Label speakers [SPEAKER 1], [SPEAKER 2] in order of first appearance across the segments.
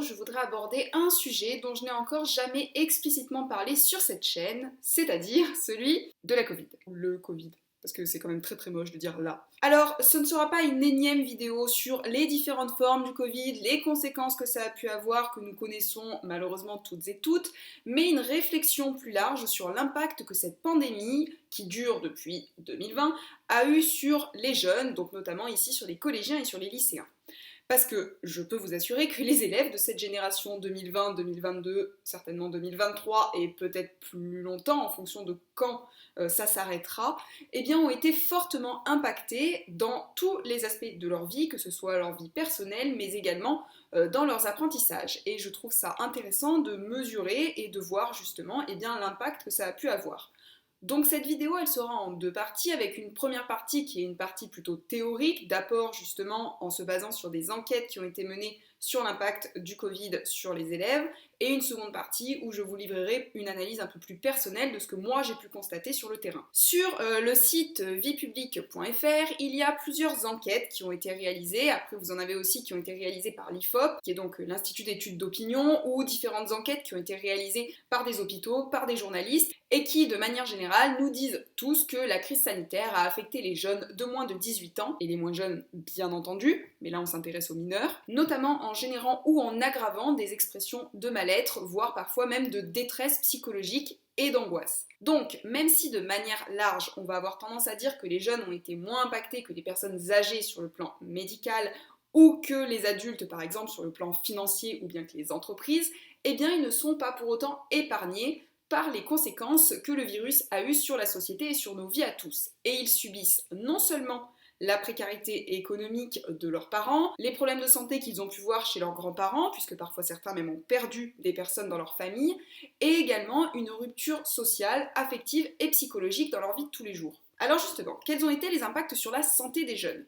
[SPEAKER 1] je voudrais aborder un sujet dont je n'ai encore jamais explicitement parlé sur cette chaîne, c'est-à-dire celui de la Covid. Le Covid, parce que c'est quand même très très moche de dire là. Alors, ce ne sera pas une énième vidéo sur les différentes formes du Covid, les conséquences que ça a pu avoir, que nous connaissons malheureusement toutes et toutes, mais une réflexion plus large sur l'impact que cette pandémie, qui dure depuis 2020, a eu sur les jeunes, donc notamment ici sur les collégiens et sur les lycéens. Parce que je peux vous assurer que les élèves de cette génération 2020, 2022, certainement 2023 et peut-être plus longtemps en fonction de quand ça s'arrêtera, eh bien ont été fortement impactés dans tous les aspects de leur vie, que ce soit leur vie personnelle mais également dans leurs apprentissages. Et je trouve ça intéressant de mesurer et de voir justement eh bien, l'impact que ça a pu avoir. Donc cette vidéo, elle sera en deux parties, avec une première partie qui est une partie plutôt théorique, d'apport justement en se basant sur des enquêtes qui ont été menées sur l'impact du Covid sur les élèves, et une seconde partie où je vous livrerai une analyse un peu plus personnelle de ce que moi j'ai pu constater sur le terrain. Sur le site viepublique.fr, il y a plusieurs enquêtes qui ont été réalisées, après vous en avez aussi qui ont été réalisées par l'IFOP, qui est donc l'Institut d'études d'opinion, ou différentes enquêtes qui ont été réalisées par des hôpitaux, par des journalistes, et qui, de manière générale, nous disent tous que la crise sanitaire a affecté les jeunes de moins de 18 ans, et les moins jeunes bien entendu, mais là on s'intéresse aux mineurs, notamment en générant ou en aggravant des expressions de mal-être, voire parfois même de détresse psychologique et d'angoisse. Donc, même si de manière large, on va avoir tendance à dire que les jeunes ont été moins impactés que les personnes âgées sur le plan médical, ou que les adultes, par exemple, sur le plan financier, ou bien que les entreprises, eh bien, ils ne sont pas pour autant épargnés par les conséquences que le virus a eues sur la société et sur nos vies à tous. Et ils subissent non seulement la précarité économique de leurs parents, les problèmes de santé qu'ils ont pu voir chez leurs grands-parents, puisque parfois certains même ont perdu des personnes dans leur famille, et également une rupture sociale, affective et psychologique dans leur vie de tous les jours. Alors justement, quels ont été les impacts sur la santé des jeunes ?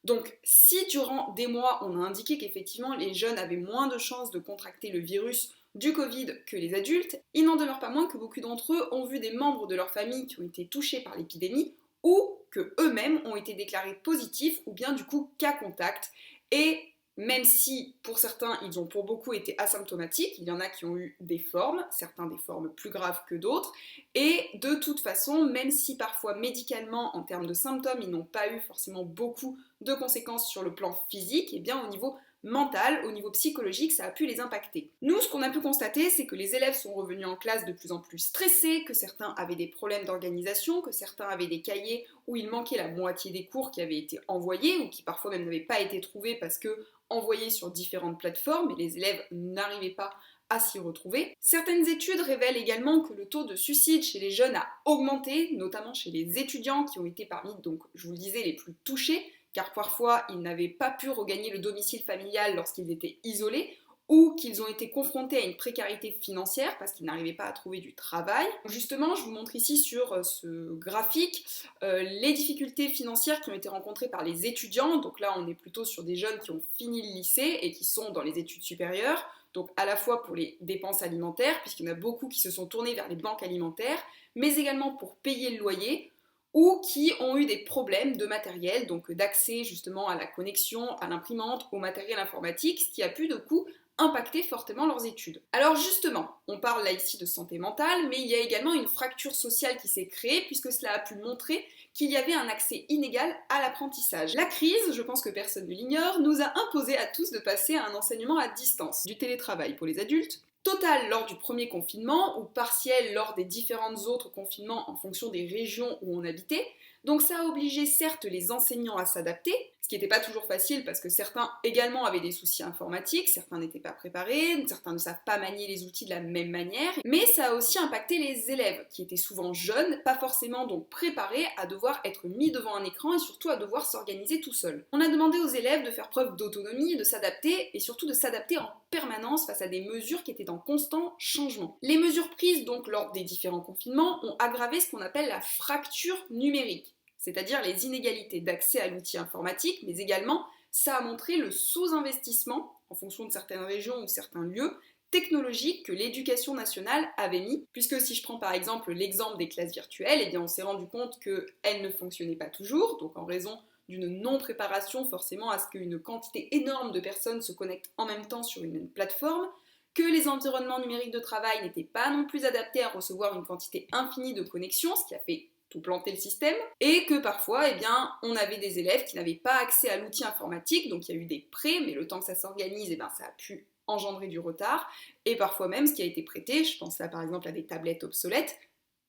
[SPEAKER 1] Donc, si durant des mois, on a indiqué qu'effectivement les jeunes avaient moins de chances de contracter le virus du Covid que les adultes, il n'en demeure pas moins que beaucoup d'entre eux ont vu des membres de leur famille qui ont été touchés par l'épidémie ou que eux-mêmes ont été déclarés positifs ou bien du coup cas contact. Et même si pour certains ils ont pour beaucoup été asymptomatiques, il y en a qui ont eu des formes, certains des formes plus graves que d'autres, et de toute façon, même si parfois médicalement en termes de symptômes ils n'ont pas eu forcément beaucoup de conséquences sur le plan physique, et bien au niveau mental, au niveau psychologique, ça a pu les impacter. Nous, ce qu'on a pu constater, c'est que les élèves sont revenus en classe de plus en plus stressés, que certains avaient des problèmes d'organisation, que certains avaient des cahiers où il manquait la moitié des cours qui avaient été envoyés, ou qui parfois même n'avaient pas été trouvés parce que envoyés sur différentes plateformes, et les élèves n'arrivaient pas à s'y retrouver. Certaines études révèlent également que le taux de suicide chez les jeunes a augmenté, notamment chez les étudiants qui ont été parmi, donc je vous le disais, les plus touchés, car parfois ils n'avaient pas pu regagner le domicile familial lorsqu'ils étaient isolés, ou qu'ils ont été confrontés à une précarité financière parce qu'ils n'arrivaient pas à trouver du travail. Justement, je vous montre ici sur ce graphique les difficultés financières qui ont été rencontrées par les étudiants. Donc là, on est plutôt sur des jeunes qui ont fini le lycée et qui sont dans les études supérieures. Donc à la fois pour les dépenses alimentaires, puisqu'il y en a beaucoup qui se sont tournés vers les banques alimentaires, mais également pour payer le loyer, ou qui ont eu des problèmes de matériel, donc d'accès justement à la connexion, à l'imprimante, au matériel informatique, ce qui a pu de coup impacter fortement leurs études. Alors justement, on parle là ici de santé mentale, mais il y a également une fracture sociale qui s'est créée, puisque cela a pu montrer qu'il y avait un accès inégal à l'apprentissage. La crise, je pense que personne ne l'ignore, nous a imposé à tous de passer à un enseignement à distance, du télétravail pour les adultes, total lors du premier confinement ou partiel lors des différents autres confinements en fonction des régions où on habitait. Donc ça a obligé certes les enseignants à s'adapter, ce qui n'était pas toujours facile parce que certains également avaient des soucis informatiques, certains n'étaient pas préparés, certains ne savent pas manier les outils de la même manière, mais ça a aussi impacté les élèves qui étaient souvent jeunes, pas forcément donc préparés à devoir être mis devant un écran et surtout à devoir s'organiser tout seul. On a demandé aux élèves de faire preuve d'autonomie, de s'adapter et surtout de s'adapter en permanence face à des mesures qui étaient en constant changement. Les mesures prises donc lors des différents confinements ont aggravé ce qu'on appelle la fracture numérique, c'est-à-dire les inégalités d'accès à l'outil informatique, mais également ça a montré le sous-investissement, en fonction de certaines régions ou certains lieux, technologiques que l'éducation nationale avait mis, puisque si je prends par exemple l'exemple des classes virtuelles, eh bien on s'est rendu compte qu'elles ne fonctionnaient pas toujours, donc en raison d'une non-préparation forcément à ce qu'une quantité énorme de personnes se connectent en même temps sur une même plateforme, que les environnements numériques de travail n'étaient pas non plus adaptés à recevoir une quantité infinie de connexions, ce qui a fait tout planter le système, et que parfois, eh bien, on avait des élèves qui n'avaient pas accès à l'outil informatique, donc il y a eu des prêts, mais le temps que ça s'organise, eh bien, ça a pu engendrer du retard, et parfois même ce qui a été prêté, je pense là par exemple à des tablettes obsolètes,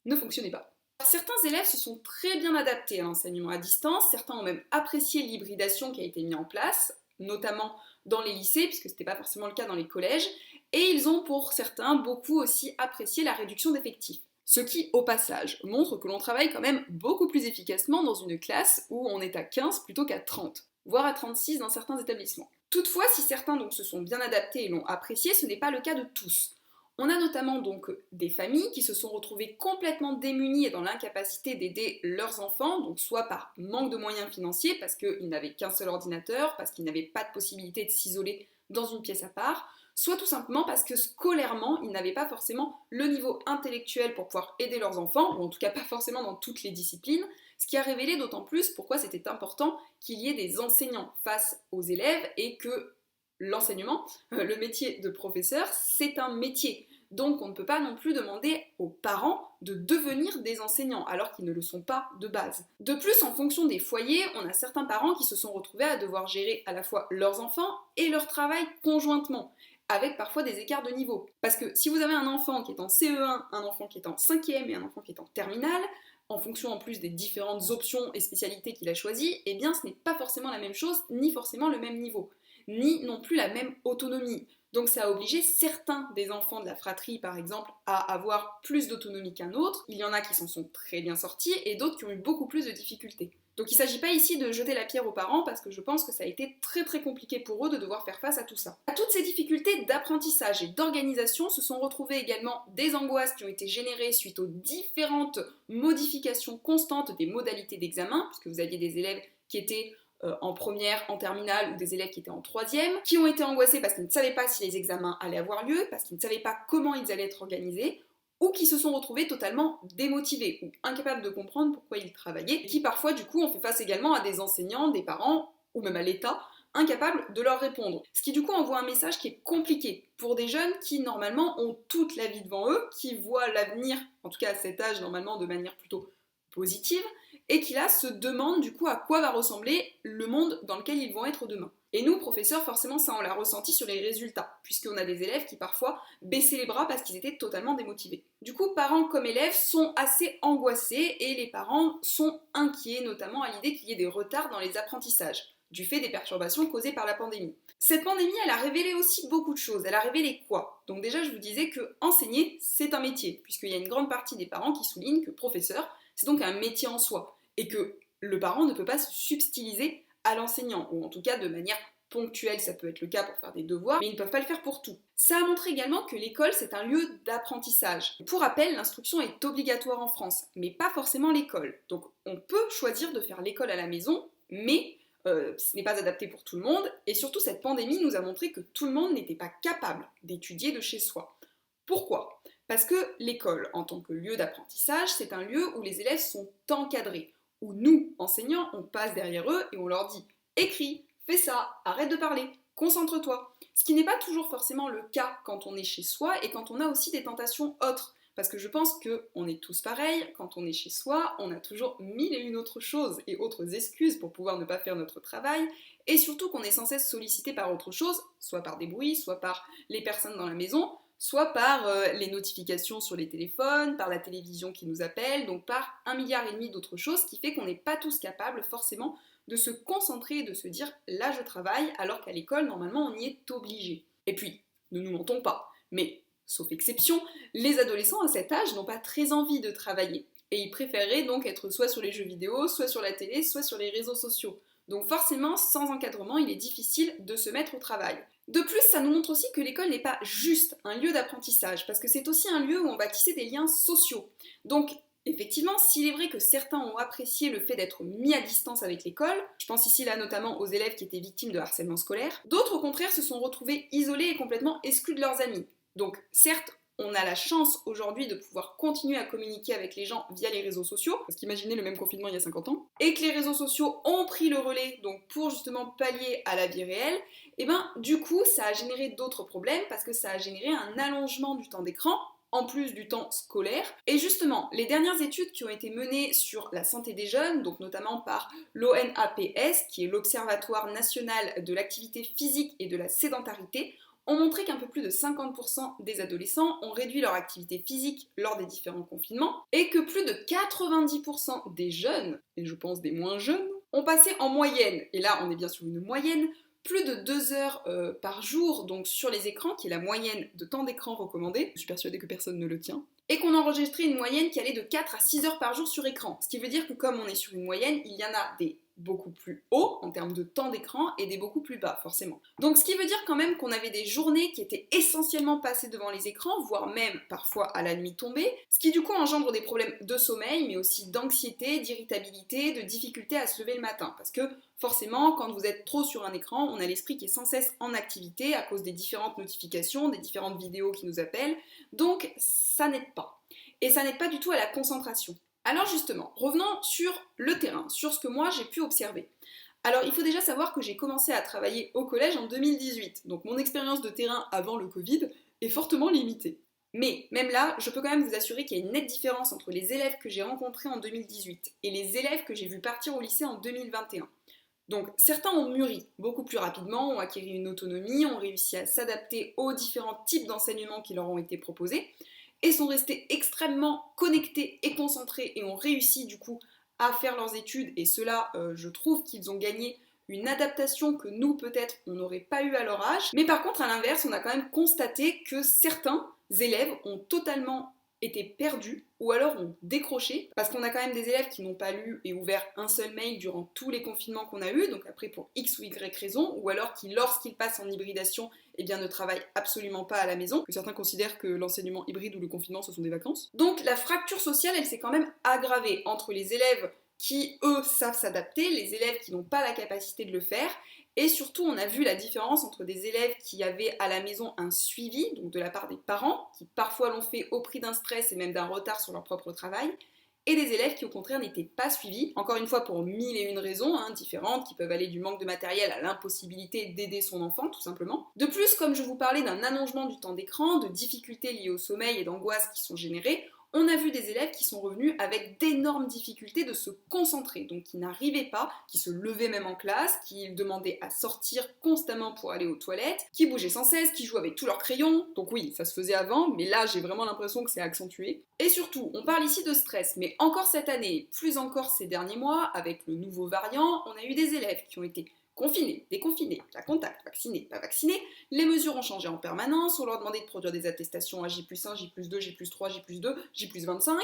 [SPEAKER 1] ne fonctionnait pas. Certains élèves se sont très bien adaptés à l'enseignement à distance, certains ont même apprécié l'hybridation qui a été mise en place, notamment dans les lycées, puisque ce n'était pas forcément le cas dans les collèges, et ils ont pour certains beaucoup aussi apprécié la réduction d'effectifs. Ce qui, au passage, montre que l'on travaille quand même beaucoup plus efficacement dans une classe où on est à 15 plutôt qu'à 30, voire à 36 dans certains établissements. Toutefois, si certains donc se sont bien adaptés et l'ont apprécié, ce n'est pas le cas de tous. On a notamment donc des familles qui se sont retrouvées complètement démunies et dans l'incapacité d'aider leurs enfants, donc soit par manque de moyens financiers, parce qu'ils n'avaient qu'un seul ordinateur, parce qu'ils n'avaient pas de possibilité de s'isoler dans une pièce à part, soit tout simplement parce que scolairement, ils n'avaient pas forcément le niveau intellectuel pour pouvoir aider leurs enfants, ou en tout cas pas forcément dans toutes les disciplines, ce qui a révélé d'autant plus pourquoi c'était important qu'il y ait des enseignants face aux élèves et que l'enseignement, le métier de professeur, c'est un métier. Donc on ne peut pas non plus demander aux parents de devenir des enseignants alors qu'ils ne le sont pas de base. De plus, en fonction des foyers, on a certains parents qui se sont retrouvés à devoir gérer à la fois leurs enfants et leur travail conjointement, avec parfois des écarts de niveau. Parce que si vous avez un enfant qui est en CE1, un enfant qui est en 5e et un enfant qui est en terminale, en fonction en plus des différentes options et spécialités qu'il a choisies, eh bien ce n'est pas forcément la même chose, ni forcément le même niveau, ni non plus la même autonomie. Donc ça a obligé certains des enfants de la fratrie, par exemple, à avoir plus d'autonomie qu'un autre. Il y en a qui s'en sont très bien sortis et d'autres qui ont eu beaucoup plus de difficultés. Donc il ne s'agit pas ici de jeter la pierre aux parents parce que je pense que ça a été très très compliqué pour eux de devoir faire face à tout ça. À toutes ces difficultés d'apprentissage et d'organisation se sont retrouvées également des angoisses qui ont été générées suite aux différentes modifications constantes des modalités d'examen, puisque vous aviez des élèves qui étaient en première, en terminale, ou des élèves qui étaient en troisième, qui ont été angoissés parce qu'ils ne savaient pas si les examens allaient avoir lieu, parce qu'ils ne savaient pas comment ils allaient être organisés, ou qui se sont retrouvés totalement démotivés, ou incapables de comprendre pourquoi ils travaillaient, et qui parfois du coup ont fait face également à des enseignants, des parents, ou même à l'État, incapables de leur répondre. Ce qui du coup envoie un message qui est compliqué pour des jeunes qui normalement ont toute la vie devant eux, qui voient l'avenir, en tout cas à cet âge normalement de manière plutôt positive, et qui là se demandent du coup à quoi va ressembler le monde dans lequel ils vont être demain. Et nous, professeurs, forcément ça on l'a ressenti sur les résultats, puisqu'on a des élèves qui parfois baissaient les bras parce qu'ils étaient totalement démotivés. Du coup, parents comme élèves sont assez angoissés et les parents sont inquiets, notamment à l'idée qu'il y ait des retards dans les apprentissages, du fait des perturbations causées par la pandémie. Cette pandémie, elle a révélé aussi beaucoup de choses. Elle a révélé quoi? Donc déjà, je vous disais que enseigner, c'est un métier, puisqu'il y a une grande partie des parents qui soulignent que professeur, c'est donc un métier en soi, et que le parent ne peut pas se subtiliser à l'enseignant, ou en tout cas de manière ponctuelle, ça peut être le cas pour faire des devoirs, mais ils ne peuvent pas le faire pour tout. Ça a montré également que l'école, c'est un lieu d'apprentissage. Pour rappel, l'instruction est obligatoire en France, mais pas forcément l'école. Donc on peut choisir de faire l'école à la maison, mais ce n'est pas adapté pour tout le monde, et surtout cette pandémie nous a montré que tout le monde n'était pas capable d'étudier de chez soi. Pourquoi ? Parce que l'école, en tant que lieu d'apprentissage, c'est un lieu où les élèves sont encadrés, où nous, enseignants, on passe derrière eux et on leur dit « écris, fais ça, arrête de parler, concentre-toi ». Ce qui n'est pas toujours forcément le cas quand on est chez soi et quand on a aussi des tentations autres. Parce que je pense qu'on est tous pareils, quand on est chez soi, on a toujours mille et une autres choses et autres excuses pour pouvoir ne pas faire notre travail, et surtout qu'on est sans cesse sollicité par autre chose, soit par des bruits, soit par les personnes dans la maison, soit par les notifications sur les téléphones, par la télévision qui nous appelle, donc par 1,5 milliard d'autres choses, qui fait qu'on n'est pas tous capables forcément de se concentrer et de se dire « là je travaille », alors qu'à l'école, normalement, on y est obligé. Et puis, ne nous mentons pas, mais sauf exception, les adolescents à cet âge n'ont pas très envie de travailler, et ils préféreraient donc être soit sur les jeux vidéo, soit sur la télé, soit sur les réseaux sociaux. Donc forcément, sans encadrement, il est difficile de se mettre au travail. De plus, ça nous montre aussi que l'école n'est pas juste un lieu d'apprentissage, parce que c'est aussi un lieu où on va tisser des liens sociaux. Donc, effectivement, s'il est vrai que certains ont apprécié le fait d'être mis à distance avec l'école, je pense ici là notamment aux élèves qui étaient victimes de harcèlement scolaire, d'autres au contraire se sont retrouvés isolés et complètement exclus de leurs amis. Donc, certes, on a la chance aujourd'hui de pouvoir continuer à communiquer avec les gens via les réseaux sociaux, parce qu'imaginez le même confinement il y a 50 ans, et que les réseaux sociaux ont pris le relais donc pour justement pallier à la vie réelle, et ben du coup ça a généré d'autres problèmes parce que ça a généré un allongement du temps d'écran en plus du temps scolaire. Et justement, les dernières études qui ont été menées sur la santé des jeunes, donc notamment par l'ONAPS, qui est l'Observatoire national de l'activité physique et de la sédentarité, ont montré qu'un peu plus de 50% des adolescents ont réduit leur activité physique lors des différents confinements et que plus de 90% des jeunes, et je pense des moins jeunes, ont passé en moyenne, et là on est bien sur une moyenne, plus de 2 heures par jour donc sur les écrans, qui est la moyenne de temps d'écran recommandé, je suis persuadée que personne ne le tient, et qu'on enregistrait une moyenne qui allait de 4 à 6 heures par jour sur écran. Ce qui veut dire que comme on est sur une moyenne, il y en a des beaucoup plus hauts en termes de temps d'écran et des beaucoup plus bas forcément. Donc ce qui veut dire quand même qu'on avait des journées qui étaient essentiellement passées devant les écrans, voire même parfois à la nuit tombée, ce qui du coup engendre des problèmes de sommeil, mais aussi d'anxiété, d'irritabilité, de difficulté à se lever le matin. Parce que forcément, quand vous êtes trop sur un écran, on a l'esprit qui est sans cesse en activité à cause des différentes notifications, des différentes vidéos qui nous appellent, donc ça n'aide pas. Et ça n'aide pas du tout à la concentration. Alors justement, revenons sur le terrain, sur ce que moi j'ai pu observer. Alors il faut déjà savoir que j'ai commencé à travailler au collège en 2018, donc mon expérience de terrain avant le Covid est fortement limitée. Mais même là, je peux quand même vous assurer qu'il y a une nette différence entre les élèves que j'ai rencontrés en 2018 et les élèves que j'ai vus partir au lycée en 2021. Donc certains ont mûri beaucoup plus rapidement, ont acquis une autonomie, ont réussi à s'adapter aux différents types d'enseignements qui leur ont été proposés, et sont restés extrêmement connectés et concentrés et ont réussi du coup à faire leurs études, et cela je trouve qu'ils ont gagné une adaptation que nous peut-être on n'aurait pas eu à leur âge. Mais par contre à l'inverse on a quand même constaté que certains élèves ont totalement été perdus ou alors ont décroché, parce qu'on a quand même des élèves qui n'ont pas lu et ouvert un seul mail durant tous les confinements qu'on a eu, donc après pour X ou Y raison, ou alors qui lorsqu'ils passent en hybridation eh bien, ne travaillent absolument pas à la maison, que certains considèrent que l'enseignement hybride ou le confinement ce sont des vacances. Donc la fracture sociale elle s'est quand même aggravée entre les élèves qui eux savent s'adapter, les élèves qui n'ont pas la capacité de le faire, et surtout on a vu la différence entre des élèves qui avaient à la maison un suivi, donc de la part des parents, qui parfois l'ont fait au prix d'un stress et même d'un retard sur leur propre travail, et des élèves qui au contraire n'étaient pas suivis, encore une fois pour mille et une raisons différentes, qui peuvent aller du manque de matériel à l'impossibilité d'aider son enfant tout simplement. De plus, comme je vous parlais d'un allongement du temps d'écran, de difficultés liées au sommeil et d'angoisses qui sont générées, on a vu des élèves qui sont revenus avec d'énormes difficultés de se concentrer, donc qui n'arrivaient pas, qui se levaient même en classe, qui demandaient à sortir constamment pour aller aux toilettes, qui bougeaient sans cesse, qui jouaient avec tous leurs crayons, donc oui, ça se faisait avant, mais là j'ai vraiment l'impression que c'est accentué. Et surtout, on parle ici de stress, mais encore cette année, plus encore ces derniers mois, avec le nouveau variant, on a eu des élèves qui ont été confinés, déconfinés, cas contact, vaccinés, pas vaccinés, les mesures ont changé en permanence, on leur demandait de produire des attestations à J+1, J+2, J+3, J+2, J+25.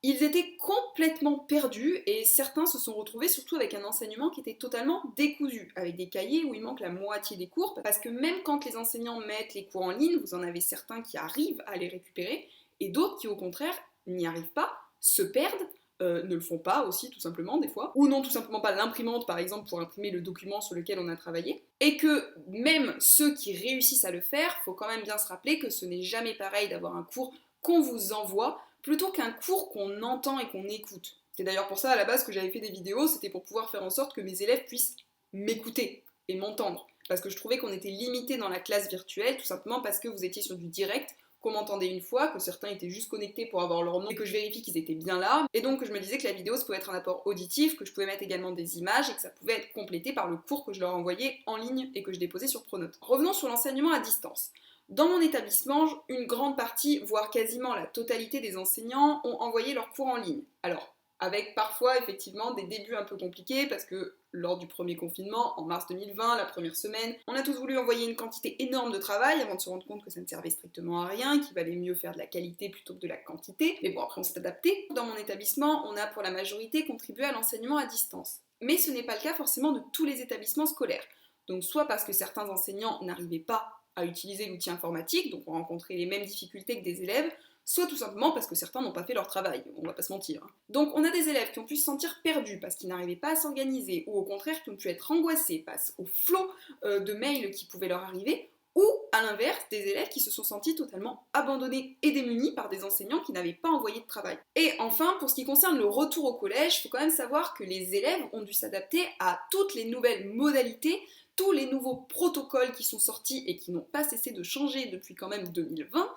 [SPEAKER 1] Ils étaient complètement perdus et certains se sont retrouvés surtout avec un enseignement qui était totalement décousu, avec des cahiers où il manque la moitié des cours, parce que même quand les enseignants mettent les cours en ligne, vous en avez certains qui arrivent à les récupérer et d'autres qui au contraire n'y arrivent pas, se perdent, ne le font pas aussi tout simplement des fois, ou n'ont tout simplement pas l'imprimante par exemple pour imprimer le document sur lequel on a travaillé, et que même ceux qui réussissent à le faire, faut quand même bien se rappeler que ce n'est jamais pareil d'avoir un cours qu'on vous envoie plutôt qu'un cours qu'on entend et qu'on écoute. C'est d'ailleurs pour ça à la base que j'avais fait des vidéos, c'était pour pouvoir faire en sorte que mes élèves puissent m'écouter et m'entendre, parce que je trouvais qu'on était limité dans la classe virtuelle, tout simplement parce que vous étiez sur du direct, qu'on m'entendait une fois, que certains étaient juste connectés pour avoir leur nom et que je vérifie qu'ils étaient bien là. Et donc je me disais que la vidéo ça pouvait être un apport auditif, que je pouvais mettre également des images et que ça pouvait être complété par le cours que je leur envoyais en ligne et que je déposais sur Pronote. Revenons sur l'enseignement à distance. Dans mon établissement, une grande partie, voire quasiment la totalité des enseignants ont envoyé leurs cours en ligne. Alors, avec parfois effectivement des débuts un peu compliqués parce que lors du premier confinement, en mars 2020, la première semaine, on a tous voulu envoyer une quantité énorme de travail avant de se rendre compte que ça ne servait strictement à rien, qu'il valait mieux faire de la qualité plutôt que de la quantité. Mais bon, après on s'est adapté. Dans mon établissement, on a pour la majorité contribué à l'enseignement à distance. Mais ce n'est pas le cas forcément de tous les établissements scolaires. Donc soit parce que certains enseignants n'arrivaient pas à utiliser l'outil informatique, donc ont rencontré les mêmes difficultés que des élèves, soit tout simplement parce que certains n'ont pas fait leur travail, on va pas se mentir. Donc on a des élèves qui ont pu se sentir perdus parce qu'ils n'arrivaient pas à s'organiser, ou au contraire qui ont pu être angoissés face au flot de mails qui pouvaient leur arriver, ou à l'inverse, des élèves qui se sont sentis totalement abandonnés et démunis par des enseignants qui n'avaient pas envoyé de travail. Et enfin, pour ce qui concerne le retour au collège, il faut quand même savoir que les élèves ont dû s'adapter à toutes les nouvelles modalités, tous les nouveaux protocoles qui sont sortis et qui n'ont pas cessé de changer depuis quand même 2020,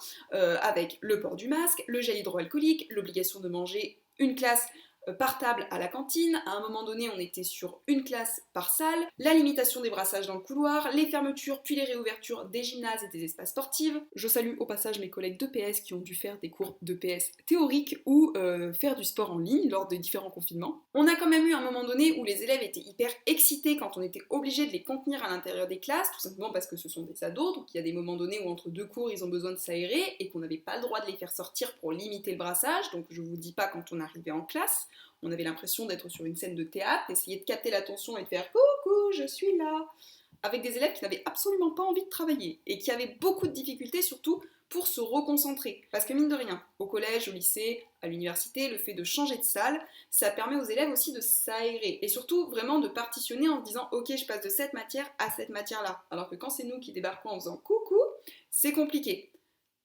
[SPEAKER 1] avec le port du masque, le gel hydroalcoolique, l'obligation de manger une classe par table à la cantine, à un moment donné on était sur une classe par salle, la limitation des brassages dans le couloir, les fermetures puis les réouvertures des gymnases et des espaces sportifs. Je salue au passage mes collègues d'EPS qui ont dû faire des cours d'EPS théoriques ou faire du sport en ligne lors des différents confinements. On a quand même eu un moment donné où les élèves étaient hyper excités quand on était obligé de les contenir à l'intérieur des classes, tout simplement parce que ce sont des ados, donc il y a des moments donnés où entre deux cours ils ont besoin de s'aérer et qu'on n'avait pas le droit de les faire sortir pour limiter le brassage, donc je vous dis pas quand on arrivait en classe. On avait l'impression d'être sur une scène de théâtre, d'essayer de capter l'attention et de faire « Coucou, je suis là !» avec des élèves qui n'avaient absolument pas envie de travailler et qui avaient beaucoup de difficultés surtout pour se reconcentrer. Parce que mine de rien, au collège, au lycée, à l'université, le fait de changer de salle, ça permet aux élèves aussi de s'aérer et surtout vraiment de partitionner en se disant « Ok, je passe de cette matière à cette matière-là ». Alors que quand c'est nous qui débarquons en faisant « Coucou », c'est compliqué.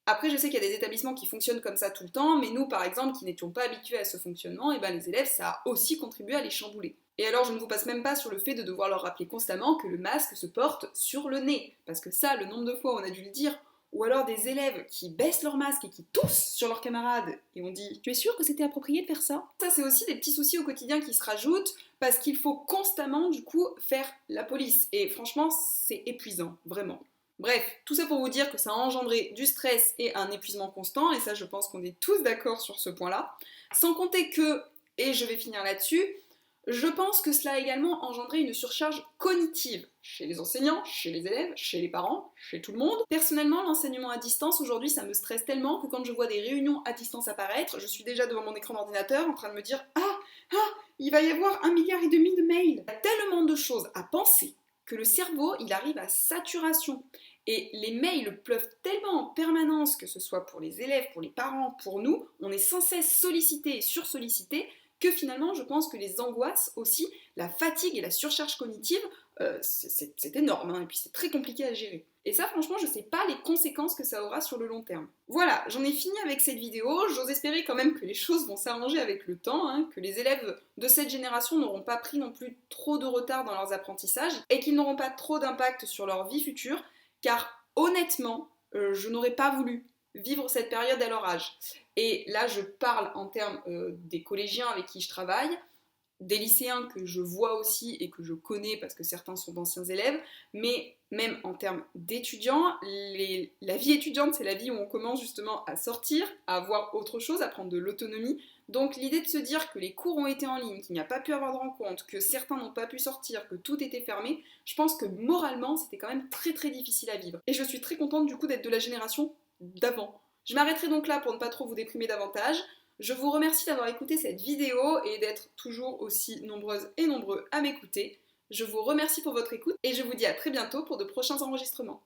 [SPEAKER 1] Après, je sais qu'il y a des établissements qui fonctionnent comme ça tout le temps, mais nous, par exemple, qui n'étions pas habitués à ce fonctionnement, et ben les élèves, ça a aussi contribué à les chambouler. Et alors, je ne vous passe même pas sur le fait de devoir leur rappeler constamment que le masque se porte sur le nez, parce que ça, le nombre de fois où on a dû le dire, ou alors des élèves qui baissent leur masque et qui toussent sur leurs camarades, et on dit « Tu es sûr que c'était approprié de faire ça ?» Ça, c'est aussi des petits soucis au quotidien qui se rajoutent, parce qu'il faut constamment, du coup, faire la police. Et franchement, c'est épuisant, vraiment. Bref, tout ça pour vous dire que ça a engendré du stress et un épuisement constant, et ça je pense qu'on est tous d'accord sur ce point-là. Sans compter que, et je vais finir là-dessus, je pense que cela a également engendré une surcharge cognitive chez les enseignants, chez les élèves, chez les parents, chez tout le monde. Personnellement, l'enseignement à distance, aujourd'hui, ça me stresse tellement que quand je vois des réunions à distance apparaître, je suis déjà devant mon écran d'ordinateur en train de me dire « il va y avoir 1,5 milliard de mails !» Il y a tellement de choses à penser que le cerveau, il arrive à saturation. Et les mails pleuvent tellement en permanence, que ce soit pour les élèves, pour les parents, pour nous, on est sans cesse sollicité et sursollicité, que finalement, je pense que les angoisses aussi, la fatigue et la surcharge cognitive, c'est énorme, hein, et puis c'est très compliqué à gérer. Et ça, franchement, je sais pas les conséquences que ça aura sur le long terme. Voilà, j'en ai fini avec cette vidéo. J'ose espérer quand même que les choses vont s'arranger avec le temps, hein, que les élèves de cette génération n'auront pas pris non plus trop de retard dans leurs apprentissages et qu'ils n'auront pas trop d'impact sur leur vie future, car honnêtement, je n'aurais pas voulu vivre cette période à leur âge. Et là, je parle en termes des collégiens avec qui je travaille, des lycéens que je vois aussi et que je connais parce que certains sont d'anciens élèves, mais même en termes d'étudiants, la vie étudiante, c'est la vie où on commence justement à sortir, à voir autre chose, à prendre de l'autonomie. Donc l'idée de se dire que les cours ont été en ligne, qu'il n'y a pas pu avoir de rencontre, que certains n'ont pas pu sortir, que tout était fermé, je pense que moralement, c'était quand même très très difficile à vivre. Et je suis très contente du coup d'être de la génération d'avant. Je m'arrêterai donc là pour ne pas trop vous déprimer davantage. Je vous remercie d'avoir écouté cette vidéo et d'être toujours aussi nombreuses et nombreux à m'écouter. Je vous remercie pour votre écoute et je vous dis à très bientôt pour de prochains enregistrements.